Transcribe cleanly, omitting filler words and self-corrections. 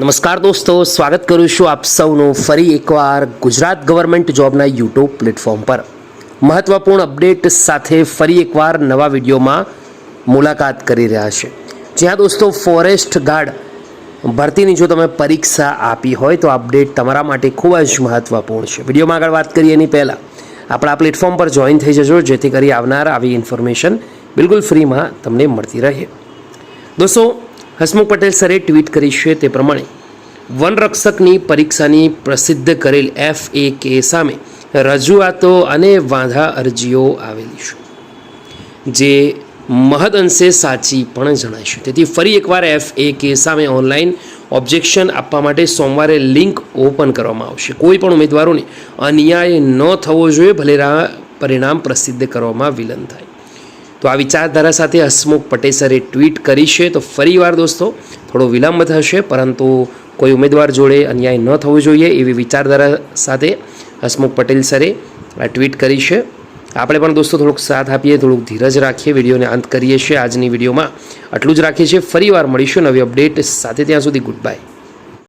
નમસ્કાર દોસ્તો, સ્વાગત કરું છું આપ સૌનું ફરી એકવાર ગુજરાત ગવર્મેન્ટ જોબના યુટ્યુબ પ્લેટફોર્મ પર મહત્વપૂર્ણ અપડેટ સાથે ફરી એકવાર નવા વિડીયોમાં મુલાકાત કરી રહ્યા છે। જ્યાં દોસ્તો ફોરેસ્ટ ગાર્ડ ભરતીની જો તમે પરીક્ષા આપી હોય તો અપડેટ તમારા માટે ખૂબ જ મહત્વપૂર્ણ છે। વિડીયોમાં આગળ વાત કરીએ એની પહેલાં આપણા પ્લેટફોર્મ પર જોઈન થઈ જજો, જેથી કરી આવનાર આવી ઇન્ફોર્મેશન બિલકુલ ફ્રીમાં તમને મળતી રહે। દોસ્તો, હસમુખ પટેલ સરે ટ્વીટ કરી છે તે પ્રમાણે વનરક્ષકની પરીક્ષાની પ્રસિદ્ધ કરેલ FAK સામે રજૂઆતો અને વાંધા અરજીઓ આવેલી છે, જે મહદઅંશે સાચી પણ જણાય છે। તેથી ફરી એકવાર FAK સામે ઓનલાઈન ઓબ્જેક્શન આપવા માટે સોમવારે લિંક ઓપન કરવામાં આવશે। કોઈ પણ ઉમેદવારોને અન્યાય ન થવો જોઈએ, ભલે પરિણામ પ્રસિદ્ધ કરવામાં વિલંબ થાય। તો આ વિચારધારા સાથે હસમુખ પટેલ સરે ટ્વીટ કરી છે। તો ફરીવાર દોસ્તો થોડો વિલંબ થશે, પરંતુ કોઈ ઉમેદવાર જોડે અન્યાય ન થવો જોઈએ એવી વિચારધારા સાથે હસમુખ પટેલ સરે આ ટ્વીટ કરી છે। આપણે પણ દોસ્તો થોડુંક સાથ આપીએ, થોડુંક ધીરજ રાખીએ, વિડીયોને અંત કરીએ છીએ। આજની વિડીયોમાં આટલું જ રાખીએ છીએ। ફરીવાર મળીશું નવી અપડેટ સાથે, ત્યાં સુધી ગુડ બાય।